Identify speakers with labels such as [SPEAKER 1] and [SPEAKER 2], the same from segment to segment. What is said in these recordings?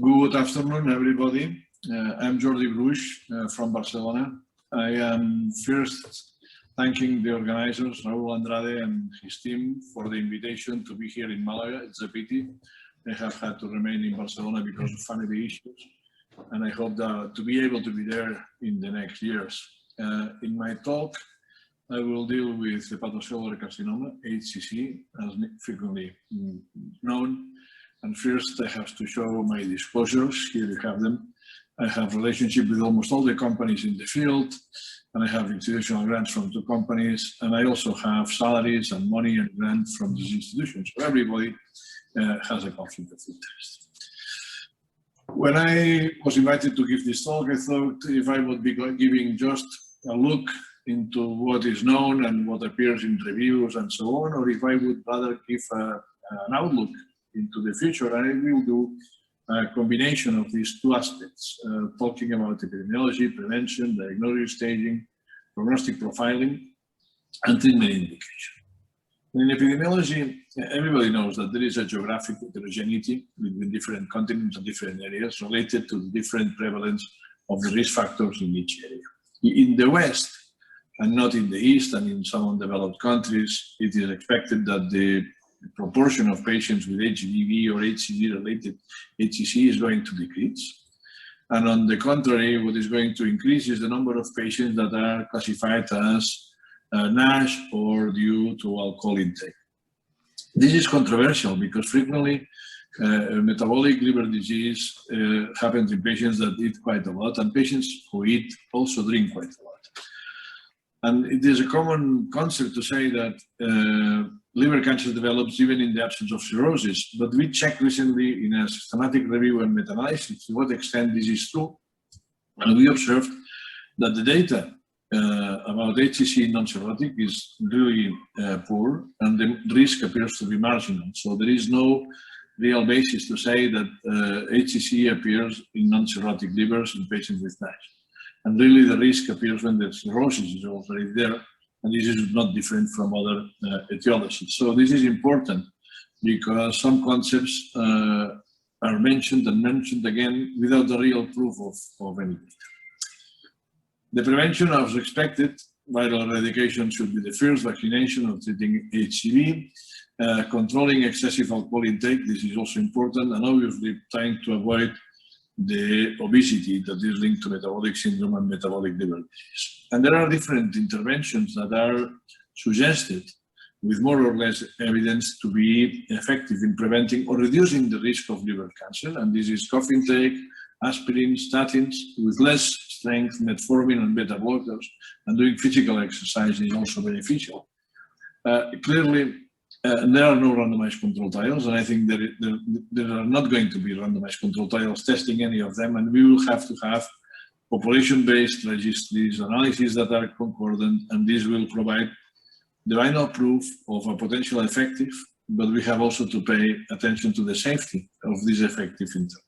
[SPEAKER 1] Good afternoon, everybody. I'm Jordi Bruix from Barcelona. I am first thanking the organizers, Raúl Andrade and his team, for the invitation to be here in Malaga. It's a pity I have had to remain in Barcelona because of family issues, and I hope to be able to be there in the next years. In my talk, I will deal with hepatocellular carcinoma, HCC, as frequently known. And first, I have to show my disclosures. Here you have them. I have relationship with almost all the companies in the field, and I have institutional grants from 2 companies, and I also have salaries and money and grants from these institutions. So everybody has a conflict of interest. When I was invited to give this talk, I thought if I would be giving just a look into what is known and what appears in reviews and so on, or if I would rather give an outlook into the future, and I will do a combination of these 2 aspects, talking about epidemiology, prevention, diagnosis, staging, prognostic profiling, and treatment indication. In epidemiology, everybody knows that there is a geographic heterogeneity between different continents and different areas related to the different prevalence of the risk factors in each area. In the West, and not in the East and in some undeveloped countries, it is expected that the proportion of patients with HBV or HCV-related HCC is going to decrease. And on the contrary, what is going to increase is the number of patients that are classified as NASH or due to alcohol intake. This is controversial because frequently metabolic liver disease happens in patients that eat quite a lot, and patients who eat also drink quite a lot. And it is a common concept to say that liver cancer develops even in the absence of cirrhosis, but we checked recently in a systematic review and meta-analysis to what extent this is true, and we observed that the data about HCC non-cirrhotic is really poor, and the risk appears to be marginal. So there is no real basis to say that HCC appears in non-cirrhotic livers in patients with NASH. And really the risk appears when the cirrhosis is already there, and this is not different from other etiologies. So this is important because some concepts are mentioned and mentioned again without the real proof of anything. The prevention, as expected, viral eradication should be the first vaccination of treating HCV. Controlling excessive alcohol intake, this is also important, and obviously trying to avoid the obesity that is linked to metabolic syndrome and metabolic liver disease. And there are different interventions that are suggested with more or less evidence to be effective in preventing or reducing the risk of liver cancer. And this is cough intake, aspirin, statins, with less strength, metformin and beta blockers, and doing physical exercise is also beneficial. Clearly, there are no randomized control trials, and I think that there are not going to be randomized control trials testing any of them, and we will have to have population-based registries, analyses that are concordant, and this will provide the final proof of a potential effective, but we have also to pay attention to the safety of these effective interventions.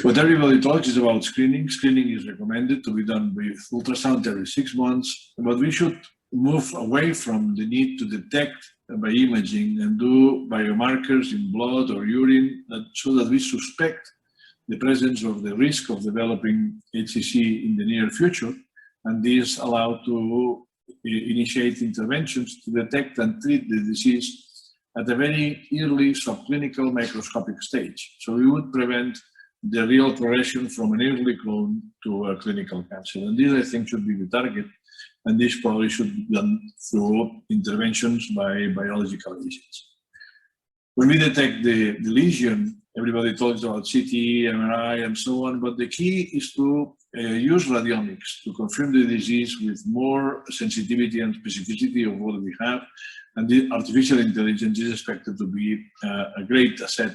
[SPEAKER 1] What everybody talks is about screening. Screening is recommended to be done with ultrasound every 6 months, but we should move away from the need to detect by imaging and do biomarkers in blood or urine so that we suspect the presence of the risk of developing HCC in the near future, and this allows to initiate interventions to detect and treat the disease at a very early subclinical microscopic stage. So we would prevent the real progression from an early clone to a clinical cancer, and this I think should be the target. And this probably should be done through interventions by biological agents. When we detect the lesion, everybody talks about CT, MRI, and so on, but the key is to use radiomics to confirm the disease with more sensitivity and specificity of what we have. And the artificial intelligence is expected to be a great asset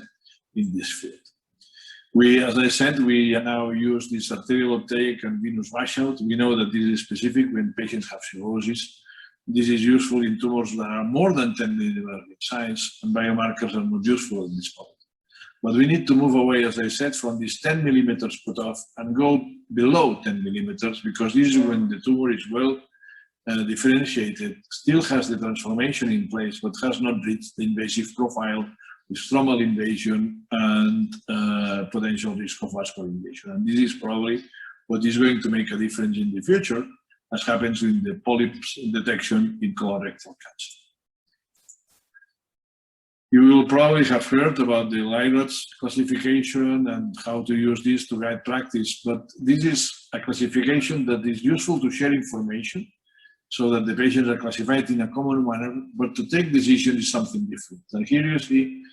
[SPEAKER 1] in this field. As I said, we now use this arterial uptake and venous washout. We know that this is specific when patients have cirrhosis. This is useful in tumors that are more than 10 millimeters in size, and biomarkers are not useful at this point. But we need to move away, as I said, from this 10 millimeters cutoff and go below 10 millimeters, because this is when the tumor is well differentiated, still has the transformation in place, but has not reached the invasive profile with stromal invasion and potential risk of vascular invasion. And this is probably what is going to make a difference in the future, as happens in the polyps detection in colorectal cancer. You will probably have heard about the LIRADS classification and how to use this to guide practice, but this is a classification that is useful to share information so that the patients are classified in a common manner, but to take decisions is something different. And here you see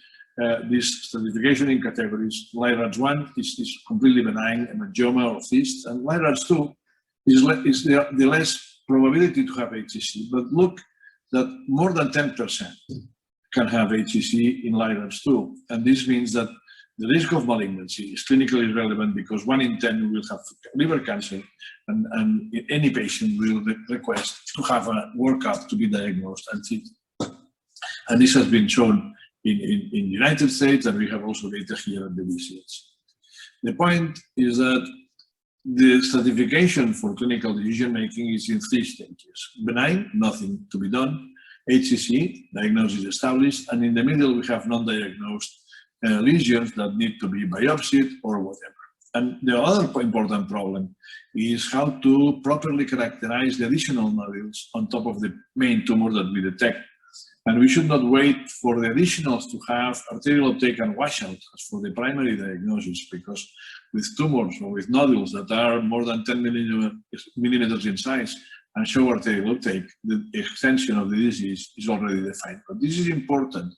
[SPEAKER 1] this stratification in categories. LIRADS 1 is completely benign, hemangioma or cyst, and LIRADS 2 is the less probability to have HCC, but look that more than 10% can have HCC in LIRADS 2, and this means that the risk of malignancy is clinically relevant because 1 in 10 will have liver cancer, and any patient will request to have a workup to be diagnosed and treated. And this has been shown in the United States, and we have also data here at the BCH. The point is that the stratification for clinical decision making is in 3 stages. Benign, nothing to be done. HCC, diagnosis established, and in the middle we have non-diagnosed lesions that need to be biopsied or whatever. And the other important problem is how to properly characterize the additional nodules on top of the main tumor that we detect. And we should not wait for the additionals to have arterial uptake and washout as for the primary diagnosis, because with tumors or with nodules that are more than 10 millimeters in size and show arterial uptake, the extension of the disease is already defined. But this is important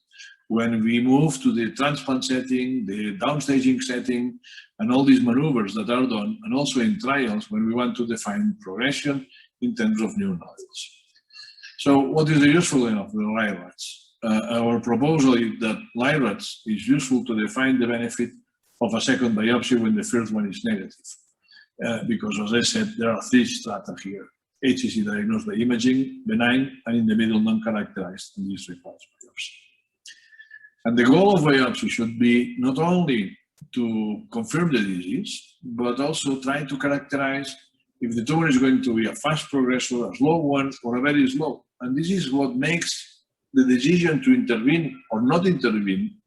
[SPEAKER 1] when we move to the transplant setting, the downstaging setting, and all these maneuvers that are done, and also in trials when we want to define progression in terms of new nodules. So what is the usefulness of the LIRADS? Our proposal is that LIRADS is useful to define the benefit of a second biopsy when the first one is negative. Because as I said, there are 3 strata here. HCC diagnosed by imaging, benign, and in the middle non-characterized, and this requires biopsy. And the goal of biopsy should be not only to confirm the disease, but also try to characterize if the tumor is going to be a fast progressor, a slow one, or a very slow. And this is what makes the decision to intervene or not intervene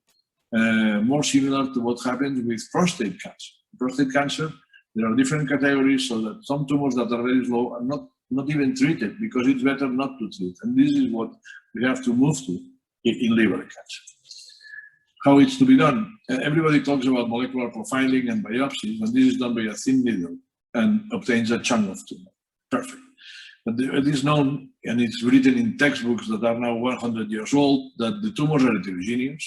[SPEAKER 1] more similar to what happens with prostate cancer. Prostate cancer, there are different categories, so that some tumors that are very slow are not even treated because it's better not to treat. And this is what we have to move to in liver cancer. How it's to be done? Everybody talks about molecular profiling and biopsies, and this is done by a thin needle and obtains a chunk of tumor. Perfect. But it is known, and it's written in textbooks that are now 100 years old, that the tumors are heterogeneous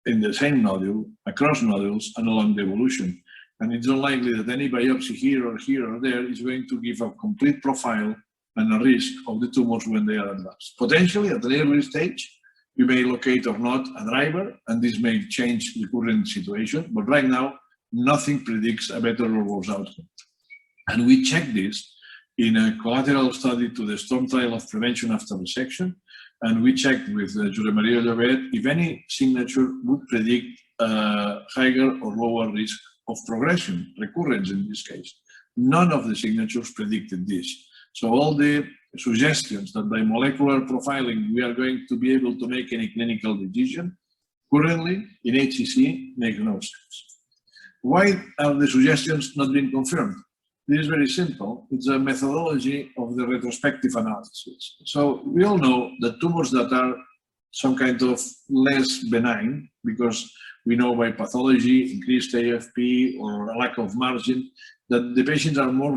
[SPEAKER 1] in the same nodule, across nodules, and along the evolution. And it's unlikely that any biopsy here or there is going to give a complete profile and a risk of the tumors when they are advanced. Potentially, at an early stage, we may locate or not a driver, and this may change the current situation. But right now, nothing predicts a better or worse outcome. And we check this in a collateral study to the STORM trial of prevention after resection. And we checked with Josep Maria Llobet if any signature would predict higher or lower risk of progression, recurrence in this case. None of the signatures predicted this. So all the suggestions that by molecular profiling we are going to be able to make any clinical decision currently in HCC make no sense. Why are the suggestions not being confirmed? This is very simple. It's a methodology of the retrospective analysis. So we all know that tumors that are some kind of less benign, because we know by pathology, increased AFP or a lack of margin, that the patients are more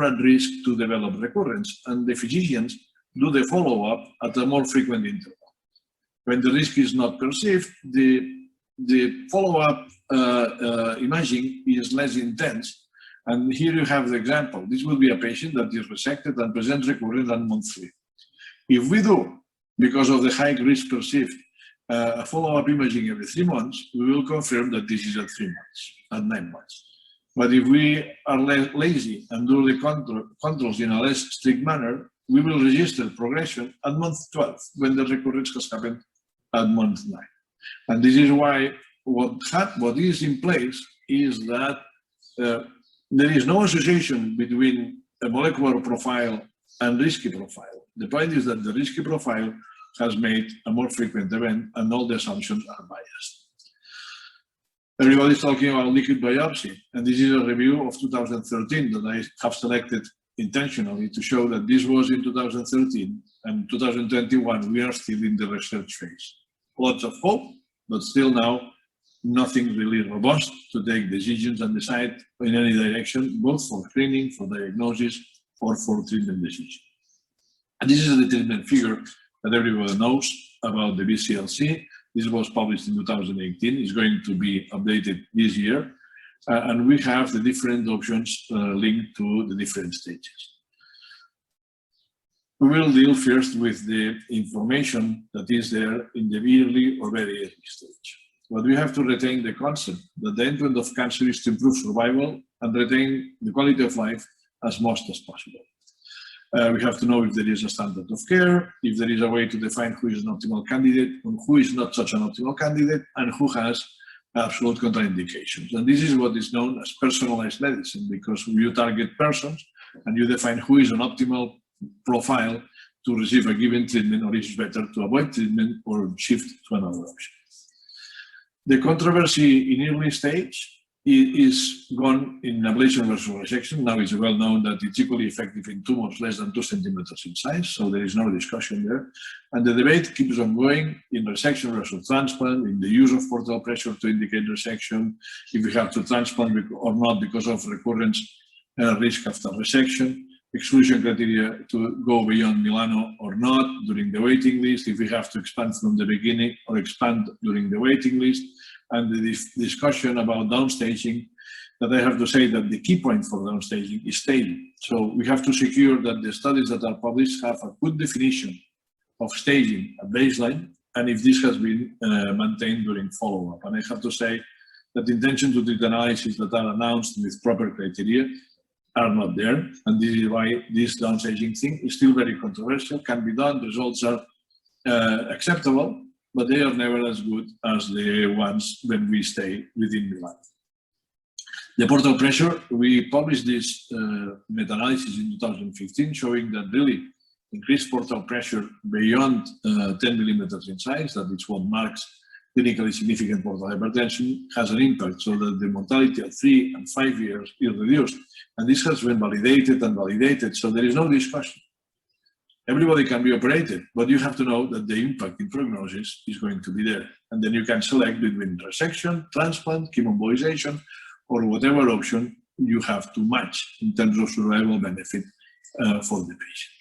[SPEAKER 1] at risk to develop recurrence, and the physicians do the follow-up at a more frequent interval. When the risk is not perceived, the follow-up imaging is less intense. And here you have the example. This will be a patient that is resected and presents recurrence on month 3. If we do, because of the high risk perceived, a follow-up imaging every 3 months, we will confirm that this is at 3 months, at 9 months. But if we are lazy and do the controls in a less strict manner, we will register progression at month 12 when the recurrence has happened at month 9. And this is why what is in place is that there is no association between a molecular profile and risky profile. The point is that the risky profile has made a more frequent event, and all the assumptions are biased. Everybody's talking about liquid biopsy, and this is a review of 2013 that I have selected intentionally to show that this was in 2013, and 2021 we are still in the research phase. Lots of hope, but still now nothing really robust to take decisions and decide in any direction, both for screening, for diagnosis, or for treatment decision. And this is the treatment figure that everybody knows about the BCLC. This was published in 2018. It's going to be updated this year. And we have the different options linked to the different stages. We will deal first with the information that is there in the early or very early stage. But we have to retain the concept that the endpoint of cancer is to improve survival and retain the quality of life as much as possible. We have to know if there is a standard of care, if there is a way to define who is an optimal candidate and who is not such an optimal candidate, and who has absolute contraindications. And this is what is known as personalized medicine, because you target persons and you define who is an optimal profile to receive a given treatment, or is better to avoid treatment or shift to another option. The controversy in early stage is gone in ablation versus resection. Now it's well known that it's equally effective in tumors less than 2 centimeters in size, so there is no discussion there. And the debate keeps on going in resection versus transplant, in the use of portal pressure to indicate resection, if we have to transplant or not because of recurrence risk after resection, exclusion criteria to go beyond Milano or not during the waiting list, if we have to expand from the beginning or expand during the waiting list, and the discussion about downstaging, that I have to say that the key point for downstaging is staging. So we have to secure that the studies that are published have a good definition of staging at baseline, and if this has been maintained during follow-up. And I have to say that the intention to treat analyses that are announced with proper criteria are not there, and this is why this downstaging thing is still very controversial, can be done, results are acceptable, but they are never as good as the ones when we stay within Milan. The portal pressure, we published this meta-analysis in 2015 showing that really increased portal pressure beyond 10 millimeters in size, that is what marks clinically significant portal hypertension, has an impact so that the mortality at 3 and 5 years is reduced. And this has been validated and validated, so there is no discussion. Everybody can be operated, but you have to know that the impact in prognosis is going to be there. And then you can select between resection, transplant, chemoembolization, or whatever option you have to match in terms of survival benefit for the patient.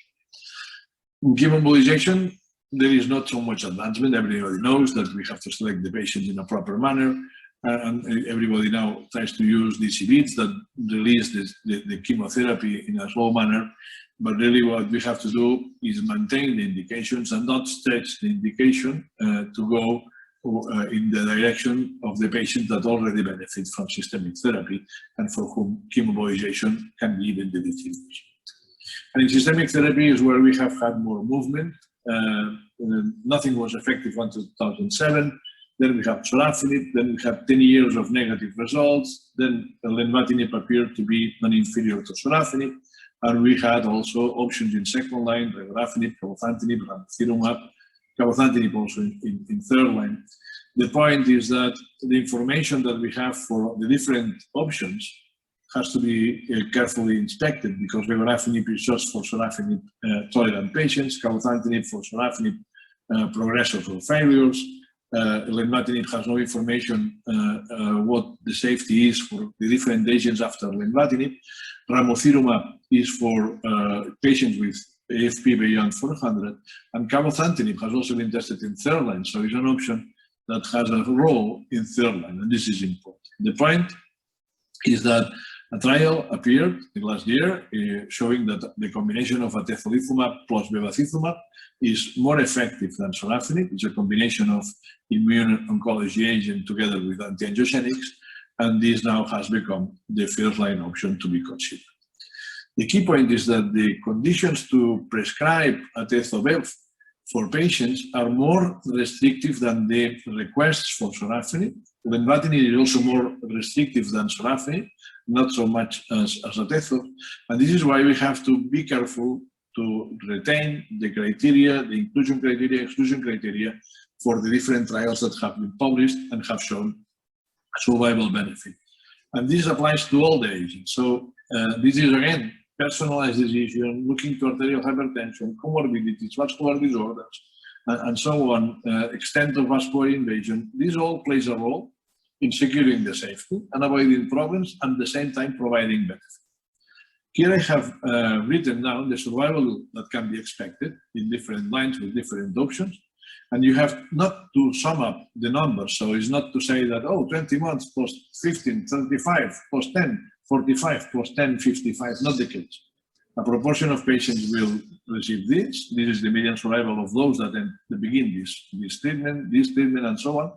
[SPEAKER 1] In chemoembolization, there is not so much advancement. Everybody knows that we have to select the patient in a proper manner, and everybody now tries to use DC beads that release the chemotherapy in a slow manner. But really what we have to do is maintain the indications and not stretch the indication to go in the direction of the patient that already benefits from systemic therapy and for whom chemoembolization can be given the distribution. And in systemic therapy is where we have had more movement. Nothing was effective until 2007. Then we have sorafenib. Then we have 10 years of negative results. Then lenvatinib appeared to be non-inferior to sorafenib. And we had also options in second line, regorafenib, cabozantinib, ramucirumab, cabozantinib also in third line. The point is that the information that we have for the different options has to be carefully inspected, because regorafenib is just for sorafenib tolerant patients, cabozantinib for sorafenib progressors or failures. Lenvatinib has no information what the safety is for the different agents after lenvatinib. Ramucirumab is for patients with AFP beyond 400, and cabozantinib has also been tested in third line, so it's an option that has a role in third line, and this is important. The point is that a trial appeared last year showing that the combination of atezolizumab plus bevacizumab is more effective than sorafenib. It's a combination of immune oncology agent together with anti-angiogenics, and this now has become the first line option to be considered. The key point is that the conditions to prescribe atezo-bev for patients are more restrictive than the requests for sorafenib. Lenvatinib is also more restrictive than sorafenib, not so much as atezo, and this is why we have to be careful to retain the criteria, the inclusion criteria, exclusion criteria for the different trials that have been published and have shown survival benefit. And this applies to all the agents. So this is, again, personalized decision, looking to arterial hypertension, comorbidities, vascular disorders, and so on, extent of vascular invasion. This all plays a role in securing the safety and avoiding problems, and at the same time providing benefit. Here I have written down the survival that can be expected in different lines with different options. And you have not to sum up the numbers. So it's not to say that, oh, 20 months plus 15, 35, plus 10, 45, plus 10, 55, not the case. A proportion of patients will receive this. This is the median survival of those that begin this treatment, and so on.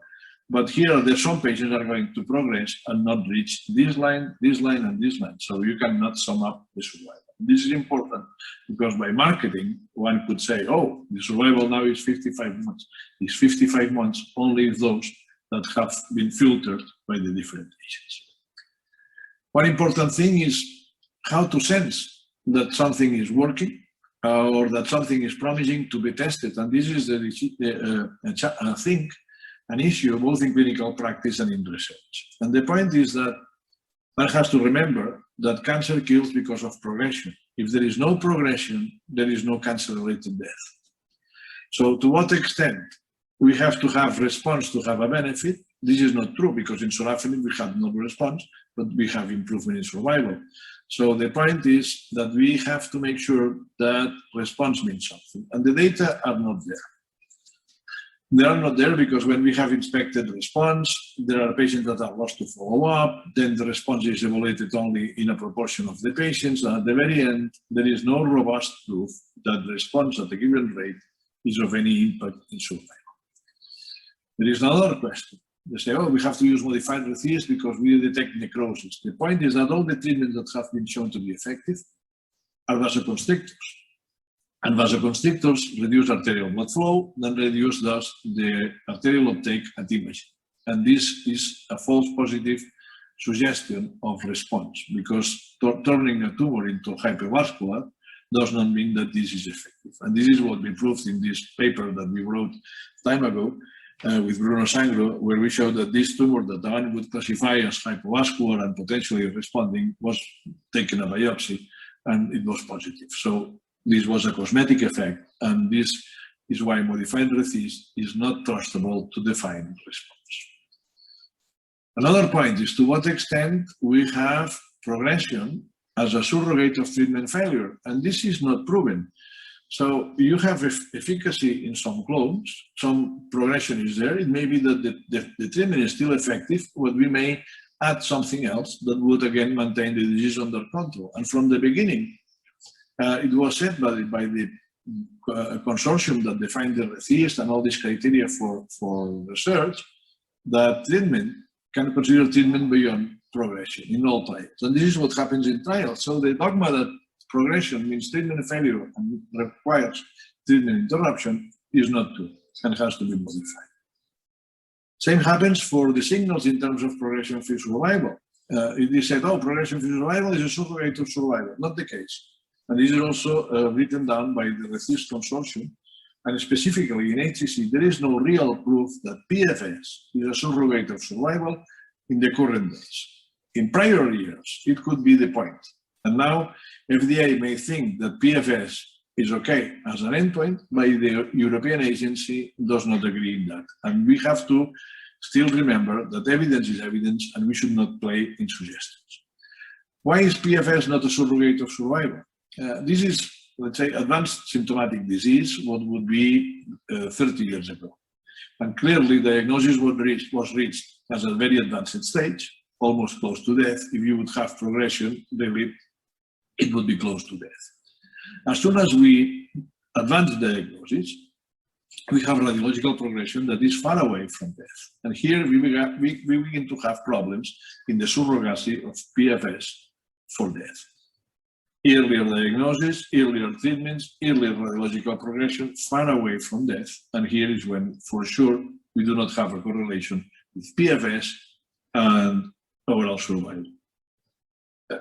[SPEAKER 1] But here, there's some patients are going to progress and not reach this line, and this line. So you cannot sum up the survival. This is important because by marketing, one could say, oh, the survival now is 55 months. It's 55 months only those that have been filtered by the different agents. One important thing is how to sense that something is working or that something is promising to be tested. And this is an issue both in clinical practice and in research. And the point is that one has to remember that cancer kills because of progression. If there is no progression, there is no cancer-related death. So to what extent we have to have response to have a benefit? This is not true because in sorafenib we have no response, but we have improvement in survival. So the point is that we have to make sure that response means something, and the data are not there. They are not there because when we have inspected response, there are patients that are lost to follow up, then the response is evaluated only in a proportion of the patients, and at the very end, there is no robust proof that the response at a given rate is of any impact in survival. There is another question. They say, oh, we have to use modified RECIST because we detect necrosis. The point is that all the treatments that have been shown to be effective are vasoconstrictors. And vasoconstrictors reduce arterial blood flow, then reduce thus the arterial uptake at imaging. And this is a false positive suggestion of response because turning a tumor into hypervascular does not mean that this is effective. And this is what we proved in this paper that we wrote time ago with Bruno Sangro, where we showed that this tumor that one would classify as hypovascular and potentially responding was taken a biopsy and it was positive. So this was a cosmetic effect, and this is why modified RECIST is not trustable to define response. Another point is to what extent we have progression as a surrogate of treatment failure, and this is not proven. So you have efficacy in some clones, some progression is there. It may be that the treatment is still effective, but we may add something else that would again maintain the disease under control. And from the beginning, it was said by the consortium that defined the RECIST and all these criteria for research that treatment can consider treatment beyond progression in all trials. And this is what happens in trials. So the dogma that progression means treatment failure and requires treatment interruption is not true and has to be modified. Same happens for the signals in terms of progression-free survival. It is said, oh, progression-free survival is a surrogate of survival. Not the case. And this is also written down by the RECIST consortium. And specifically in HCC, there is no real proof that PFS is a surrogate of survival in the current days. In prior years, it could be the point. And now FDA may think that PFS is okay as an endpoint, but the European agency does not agree in that. And we have to still remember that evidence is evidence and we should not play in suggestions. Why is PFS not a surrogate of survival? This is, let's say, advanced symptomatic disease, what would be 30 years ago. And clearly diagnosis was reached as a very advanced stage, almost close to death. If you would have progression, really, it would be close to death. As soon as we advance diagnosis, we have radiological progression that is far away from death. And here we begin to have problems in the surrogacy of PFS for death. Earlier diagnosis, earlier treatments, earlier radiological progression, far away from death. And here is when, for sure, we do not have a correlation with PFS and overall survival.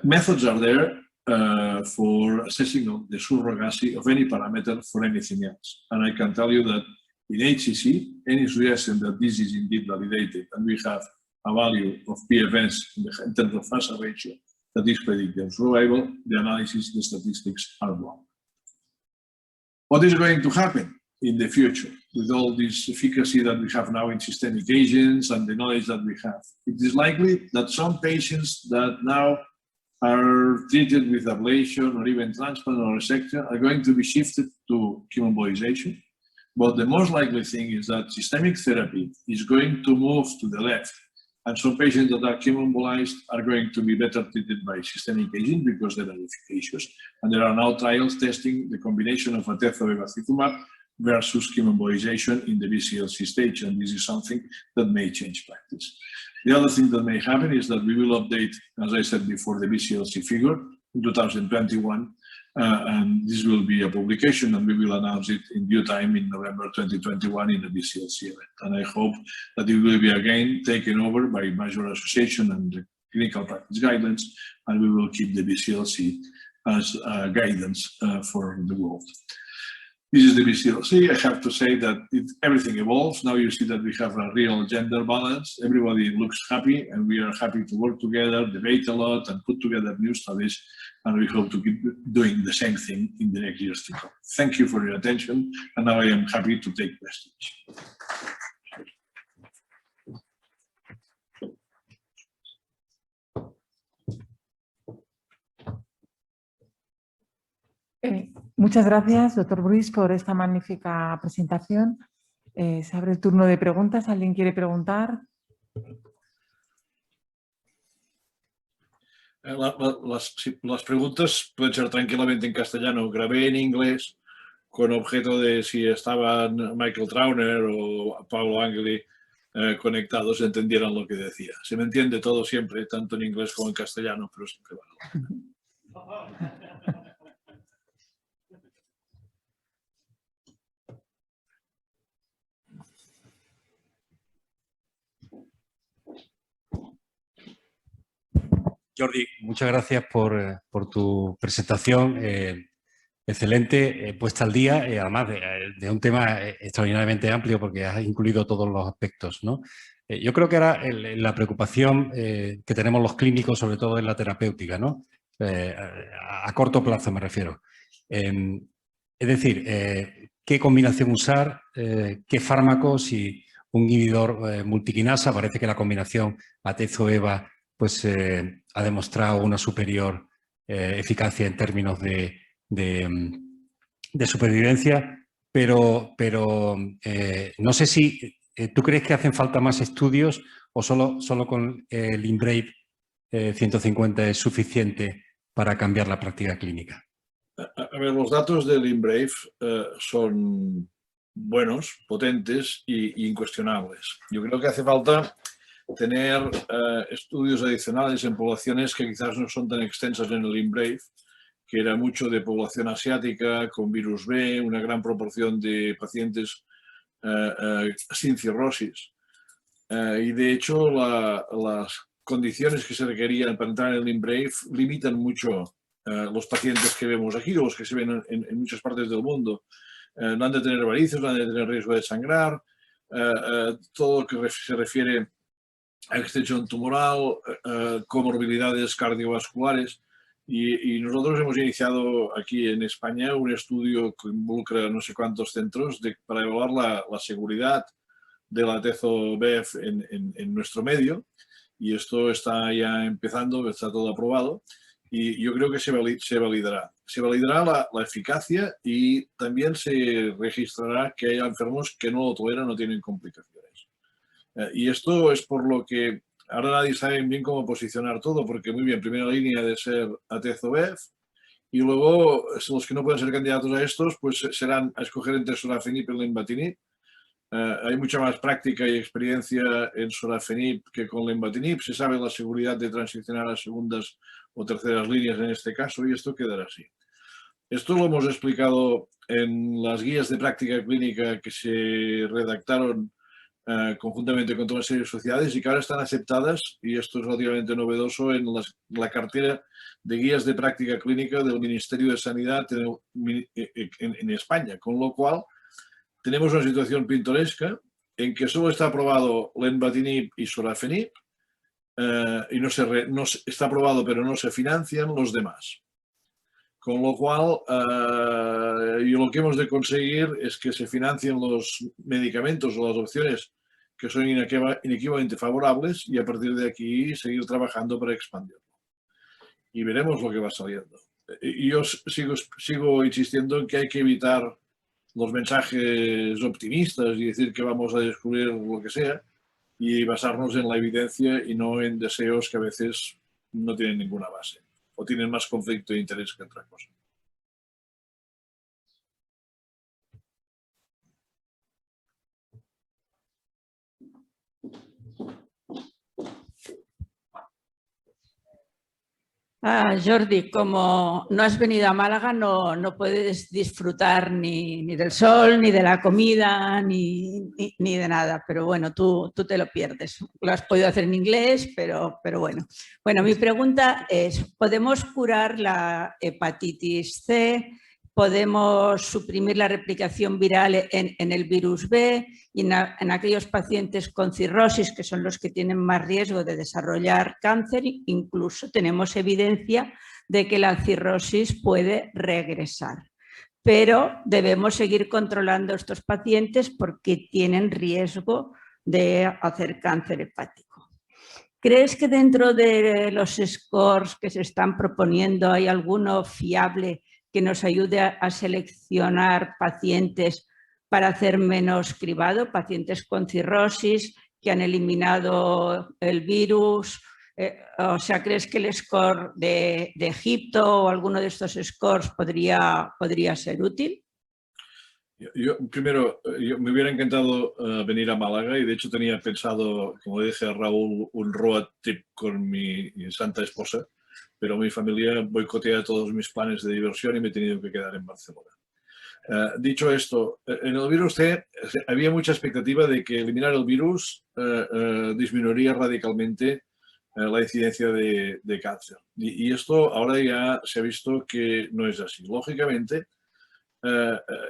[SPEAKER 1] Methods are there. for assessing the surrogacy of any parameter for anything else. And I can tell you that in HCC, any suggestion that this is indeed validated and we have a value of PFS in terms of hazard ratio that is predicted survival, the analysis, the statistics are wrong. What is going to happen in the future with all this efficacy that we have now in systemic agents and the knowledge that we have? It is likely that some patients that now are treated with ablation or even transplant or resection are going to be shifted to chemoembolization. But the most likely thing is that systemic therapy is going to move to the left. And some patients that are chemoembolized are going to be better treated by systemic agent because they are efficacious. And there are now trials testing the combination of atezolizumab versus chemoembolization in the BCLC stage. And this is something that may change practice. The other thing that may happen is that we will update, as I said before, the BCLC figure in 2021. And this will be a publication, and we will announce it in due time in November 2021 in the BCLC event. And I hope that it will be again taken over by major association and the clinical practice guidelines, and we will keep the BCLC as guidance for the world. This is the BCLC. I have to say that everything evolves. Now you see that we have a real gender balance. Everybody looks happy, and we are happy to work together, debate a lot, and put together new studies. And we hope to keep doing the same thing in the next years to come. Thank you for your attention. And now I am happy to take questions.
[SPEAKER 2] Muchas gracias, doctor Bruix, por esta magnífica presentación. Se abre el turno de preguntas. ¿Alguien quiere preguntar?
[SPEAKER 1] Las preguntas pueden ser tranquilamente en castellano. Grabé en inglés con objeto de si estaban Michael Trauner o Pablo Angeli conectados, entendieran lo que decía. Se me entiende todo siempre, tanto en inglés como en castellano, pero siempre vale.
[SPEAKER 3] Jordi, muchas gracias por tu presentación, excelente, puesta al día, además de un tema extraordinariamente amplio porque has incluido todos los aspectos, ¿no? Yo creo que ahora la preocupación que tenemos los clínicos, sobre todo en la terapéutica, ¿no? A corto plazo me refiero. Es decir, ¿qué combinación usar? ¿Qué fármacos? Si un inhibidor multiquinasa, parece que la combinación atezo-eva pues ha demostrado una superior eficacia en términos de supervivencia, pero no sé si tú crees que hacen falta más estudios o solo con el IMbrave 150 es suficiente para cambiar la práctica clínica.
[SPEAKER 1] A ver, los datos del IMbrave son buenos, potentes e incuestionables. Yo creo que hace falta tener estudios adicionales en poblaciones que quizás no son tan extensas en el IMbrave, que era mucho de población asiática, con virus B, una gran proporción de pacientes sin cirrosis. Y de hecho las condiciones que se requerían para entrar en el IMbrave limitan mucho los pacientes que vemos aquí o los que se ven en muchas partes del mundo. No han de tener varices, no han de tener riesgo de sangrar, todo lo que se refiere a extensión tumoral, comorbilidades cardiovasculares. Y nosotros hemos iniciado aquí en España un estudio que involucra no sé cuántos centros para evaluar la seguridad de la atezo-bev en nuestro medio. Y esto está ya empezando, está todo aprobado. Y yo creo que se validará. Se validará la eficacia y también se registrará que haya enfermos que no lo toleran, no tienen complicaciones. Y esto es por lo que ahora nadie sabe bien cómo posicionar todo, porque muy bien, primera línea de ser atezo-bev, y luego los que no pueden ser candidatos a estos, pues serán a escoger entre sorafenib y lenvatinib. Hay mucha más práctica y experiencia en sorafenib que con lenvatinib. Se sabe la seguridad de transicionar a segundas o terceras líneas en este caso, y esto quedará así. Esto lo hemos explicado en las guías de práctica clínica que se redactaron conjuntamente con toda una serie de sociedades y que ahora están aceptadas, y esto es relativamente novedoso, en la cartera de guías de práctica clínica del Ministerio de Sanidad en España, con lo cual tenemos una situación pintoresca en que solo está aprobado lenvatinib y sorafenib, y está aprobado pero no se financian los demás. Con lo cual, y lo que hemos de conseguir es que se financien los medicamentos o las opciones que son inequívocamente favorables y a partir de aquí seguir trabajando para expandirlo. Y veremos lo que va saliendo. Y yo sigo insistiendo en que hay que evitar los mensajes optimistas y decir que vamos a descubrir lo que sea y basarnos en la evidencia y no en deseos que a veces no tienen ninguna base o tienen más conflicto de interés que otra cosa.
[SPEAKER 4] Jordi, como no has venido a Málaga, no puedes disfrutar ni del sol, ni de la comida, ni de nada. Pero bueno, tú te lo pierdes. Lo has podido hacer en inglés, pero bueno. Bueno, mi pregunta es, ¿podemos curar la hepatitis C? ¿Podemos suprimir la replicación viral en el virus B y en aquellos pacientes con cirrosis, que son los que tienen más riesgo de desarrollar cáncer? Incluso tenemos evidencia de que la cirrosis puede regresar. Pero debemos seguir controlando a estos pacientes porque tienen riesgo de hacer cáncer hepático. ¿Crees que dentro de los scores que se están proponiendo hay alguno fiable que nos ayude a seleccionar pacientes para hacer menos cribado, pacientes con cirrosis que han eliminado el virus? O sea, ¿crees que el score de Egipto o alguno de estos scores podría ser útil?
[SPEAKER 1] Primero, me hubiera encantado venir a Málaga y de hecho tenía pensado, como dije a Raúl, un road trip con mi santa esposa, pero mi familia boicotea todos mis planes de diversión y me he tenido que quedar en Barcelona. Dicho esto, en el virus C había mucha expectativa de que eliminar el virus disminuiría radicalmente la incidencia de cáncer. Y esto ahora ya se ha visto que no es así. Lógicamente,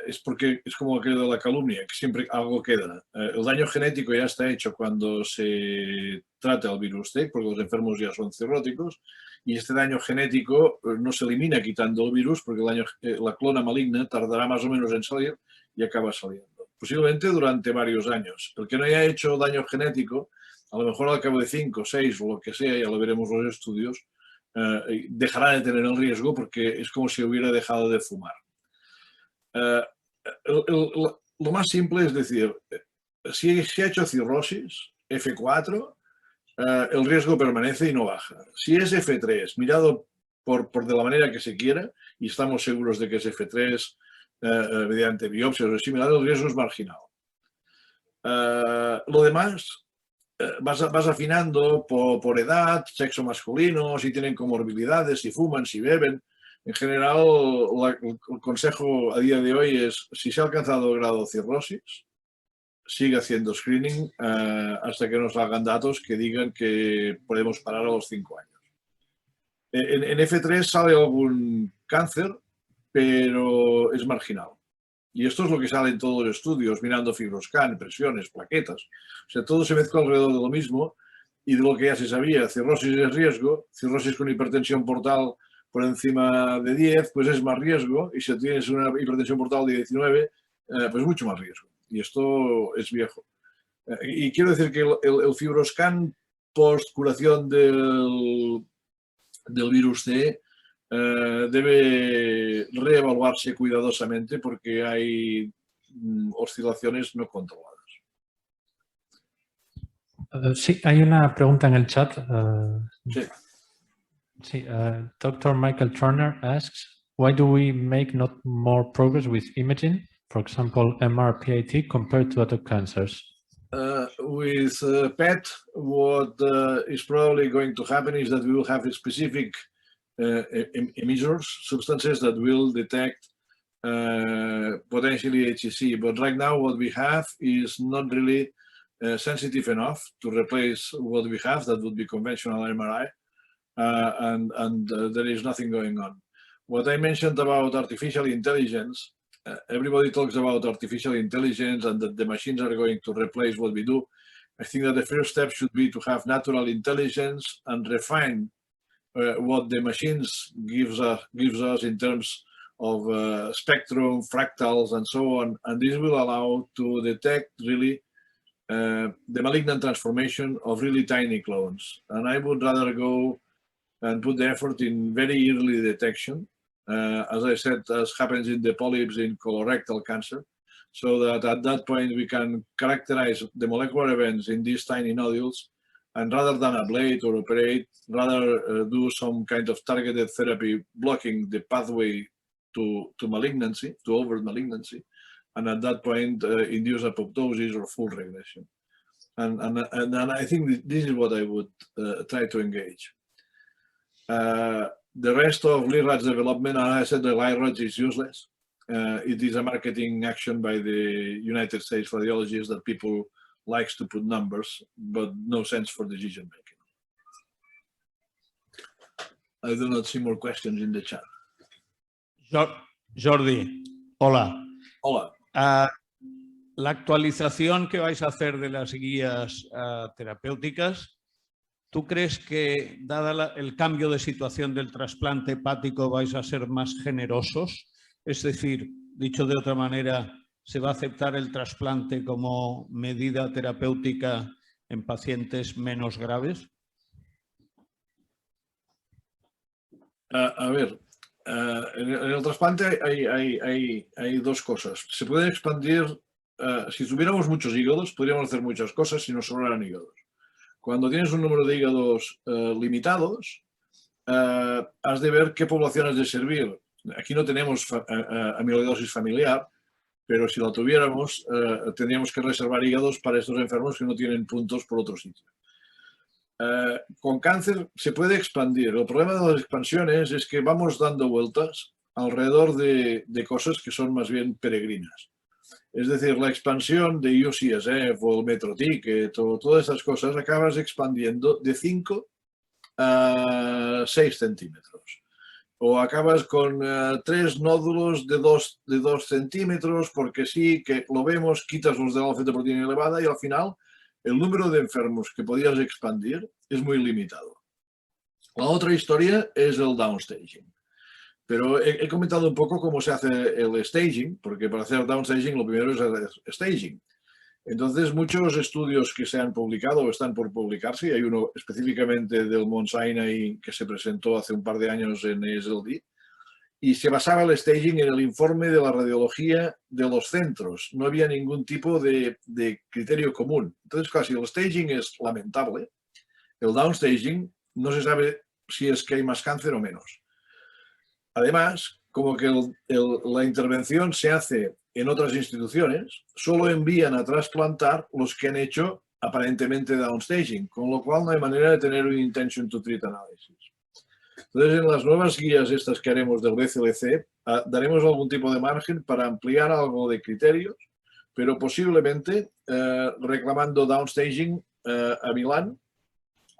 [SPEAKER 1] es porque es como aquello de la calumnia, que siempre algo queda. El daño genético ya está hecho cuando se trata el virus C, porque los enfermos ya son cirróticos, y este daño genético no se elimina quitando el virus, porque la clona maligna tardará más o menos en salir y acaba saliendo. Posiblemente durante varios años. El que no haya hecho daño genético, a lo mejor al cabo de 5, 6 o lo que sea, ya lo veremos en los estudios, dejará de tener el riesgo porque es como si hubiera dejado de fumar. Lo más simple es decir, si se ha hecho cirrosis, F4, el riesgo permanece y no baja. Si es F3, mirado por de la manera que se quiera, y estamos seguros de que es F3 mediante biopsias o similar, el riesgo es marginal. Lo demás, vas afinando por edad, sexo masculino, si tienen comorbilidades, si fuman, si beben. En general, el consejo a día de hoy es, si se ha alcanzado el grado de cirrosis, sigue haciendo screening hasta que nos salgan datos que digan que podemos parar a los 5 años. En F3 sale algún cáncer, pero es marginal. Y esto es lo que sale en todos los estudios, mirando fibroscan, presiones, plaquetas. O sea, todo se mezcla alrededor de lo mismo y de lo que ya se sabía. Cirrosis es riesgo, cirrosis con hipertensión portal por encima de 10, pues es más riesgo, y si tienes una hipertensión portal de 19, pues mucho más riesgo. Y esto es viejo. Y quiero decir que el fibroscan post curación del virus C debe reevaluarse cuidadosamente porque hay oscilaciones no controladas.
[SPEAKER 5] Sí, hay una pregunta en el chat.
[SPEAKER 1] Sí.
[SPEAKER 5] Sí, Dr. Michael Turner asks, why do we make not more progress with imaging, for example, MR-PAT, compared to other cancers?
[SPEAKER 1] With PET, what is probably going to happen is that we will have a specific emitters, substances that will detect potentially HCC. But right now what we have is not really sensitive enough to replace what we have, that would be conventional MRI, and there is nothing going on. What I mentioned about artificial intelligence, everybody talks about artificial intelligence and that the machines are going to replace what we do. I think that the first step should be to have natural intelligence and refine what the machines gives us in terms of spectrum, fractals, and so on. And this will allow to detect really the malignant transformation of really tiny clones. And I would rather go and put the effort in very early detection, as I said, as happens in the polyps in colorectal cancer, so that at that point we can characterize the molecular events in these tiny nodules, and rather than ablate or operate, rather do some kind of targeted therapy blocking the pathway to malignancy, to overt malignancy, and at that point induce apoptosis or full regression. And I think this is what I would try to engage. The rest of LIRAD's development, as I said, the LIRAD is useless. It is a marketing action by the United States radiologists that people likes to put numbers, but no sense for decision making. I do not see more questions in the chat.
[SPEAKER 6] Jordi, hola.
[SPEAKER 1] Hola.
[SPEAKER 6] La actualización que vais a hacer de las guías terapéuticas, ¿tú crees que, dada el cambio de situación del trasplante hepático, vais a ser más generosos? Es decir, dicho de otra manera, ¿se va a aceptar el trasplante como medida terapéutica en pacientes menos graves?
[SPEAKER 1] A ver, en el trasplante hay dos cosas. Se puede expandir, si tuviéramos muchos hígados, podríamos hacer muchas cosas si no sobraran hígados. Cuando tienes un número de hígados limitados, has de ver qué población has de servir. Aquí no tenemos amiloidosis familiar, pero si la tuviéramos, tendríamos que reservar hígados para estos enfermos que no tienen puntos por otro sitio. Con cáncer se puede expandir. El problema de las expansiones es que vamos dando vueltas alrededor de cosas que son más bien peregrinas. Es decir, la expansión de UCSF o el Metro Ticket o todas esas cosas acabas expandiendo de 5 a 6 centímetros. O acabas con 3 nódulos de 2 centímetros porque sí, que lo vemos, quitas los de la fetoproteína elevada y al final el número de enfermos que podías expandir es muy limitado. La otra historia es el downstaging. Pero he comentado un poco cómo se hace el staging, porque para hacer downstaging lo primero es el staging. Entonces, muchos estudios que se han publicado o están por publicarse, y hay uno específicamente del Mount Sinai que se presentó hace un par de años en ESLD, y se basaba el staging en el informe de la radiología de los centros. No había ningún tipo de criterio común. Entonces, casi el staging es lamentable. El downstaging no se sabe si es que hay más cáncer o menos. Además, como que la intervención se hace en otras instituciones, solo envían a trasplantar los que han hecho aparentemente downstaging, con lo cual no hay manera de tener un intention to treat análisis. Entonces, en las nuevas guías estas que haremos del BCLC, daremos algún tipo de margen para ampliar algo de criterios, pero posiblemente reclamando downstaging a Milán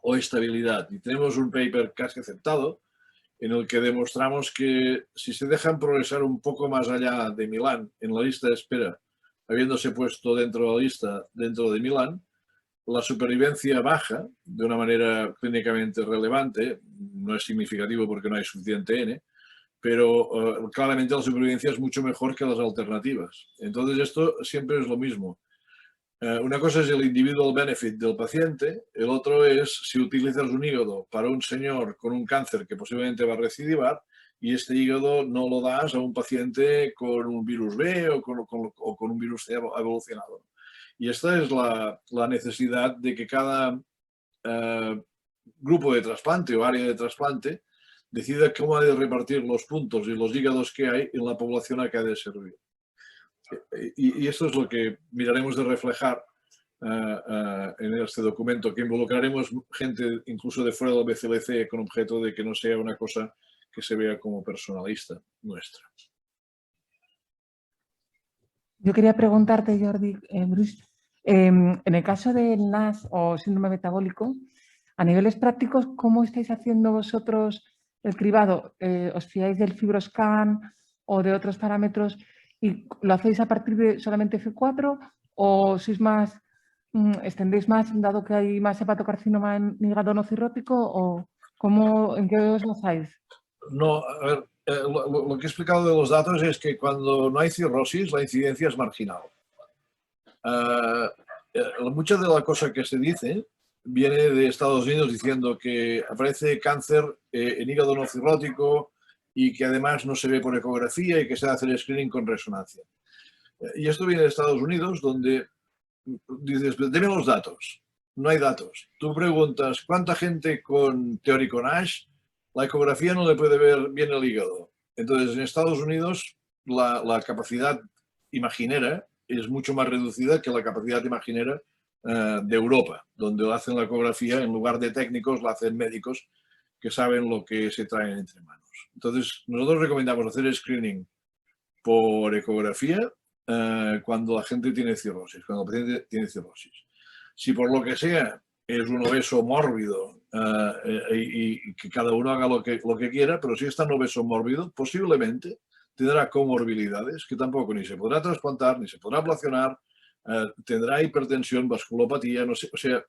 [SPEAKER 1] o estabilidad. Y tenemos un paper casi aceptado en el que demostramos que si se dejan progresar un poco más allá de Milán en la lista de espera, habiéndose puesto dentro de la lista dentro de Milán, la supervivencia baja de una manera clínicamente relevante, no es significativo porque no hay suficiente N, pero claramente la supervivencia es mucho mejor que las alternativas. Entonces esto siempre es lo mismo. Una cosa es el individual benefit del paciente, el otro es si utilizas un hígado para un señor con un cáncer que posiblemente va a recidivar y este hígado no lo das a un paciente con un virus B o con un virus C evolucionado. Y esta es la necesidad de que cada grupo de trasplante o área de trasplante decida cómo ha de repartir los puntos y los hígados que hay en la población a que ha de servir. Y esto es lo que miraremos de reflejar en este documento, que involucraremos gente incluso de fuera del BCLC con objeto de que no sea una cosa que se vea como personalista nuestra.
[SPEAKER 2] Yo quería preguntarte, Jordi, Bruce, En el caso del NAS o síndrome metabólico, a niveles prácticos, ¿cómo estáis haciendo vosotros el cribado? ¿Os fiáis del FibroScan o de otros parámetros y lo hacéis a partir de solamente F4 o sois más, extendéis más dado que hay más hepatocarcinoma en hígado no cirrótico o en qué os basáis?
[SPEAKER 1] No, a ver, lo que he explicado de los datos es que cuando no hay cirrosis, la incidencia es marginal. Mucha de la cosa que se dice viene de Estados Unidos diciendo que aparece cáncer en hígado no cirrótico y que además no se ve por ecografía y que se hace el screening con resonancia. Y esto viene de Estados Unidos, donde dices, deme los datos. No hay datos. Tú preguntas, ¿cuánta gente con teórico NASH la ecografía no le puede ver bien el hígado? Entonces, en Estados Unidos, la capacidad imaginera es mucho más reducida que la capacidad imaginera de Europa, donde hacen la ecografía, en lugar de técnicos, la hacen médicos que saben lo que se traen entre manos. Entonces, nosotros recomendamos hacer screening por ecografía cuando la gente tiene cirrosis, cuando el paciente tiene cirrosis. Si por lo que sea es un obeso mórbido y que cada uno haga lo que quiera, pero si es tan obeso mórbido, posiblemente tendrá comorbilidades que tampoco ni se podrá trasplantar, ni se podrá ablacionar, tendrá hipertensión, vasculopatía, no sé, o sea,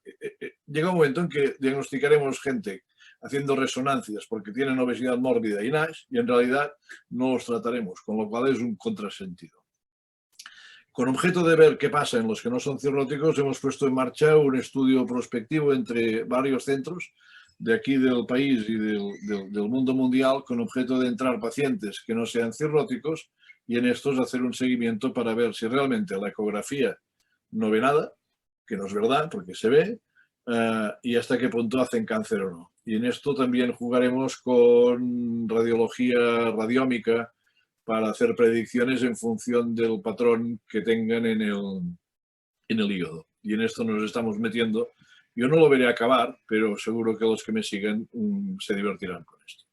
[SPEAKER 1] llega un momento en que diagnosticaremos gente haciendo resonancias porque tienen obesidad mórbida y NASH y en realidad no los trataremos, con lo cual es un contrasentido. Con objeto de ver qué pasa en los que no son cirróticos, hemos puesto en marcha un estudio prospectivo entre varios centros de aquí del país y del mundo mundial con objeto de entrar pacientes que no sean cirróticos y en estos hacer un seguimiento para ver si realmente la ecografía no ve nada, que no es verdad porque se ve, y hasta qué punto hacen cáncer o no. Y en esto también jugaremos con radiología radiómica para hacer predicciones en función del patrón que tengan en el hígado. Y en esto nos estamos metiendo. Yo no lo veré acabar, pero seguro que los que me siguen se divertirán con esto.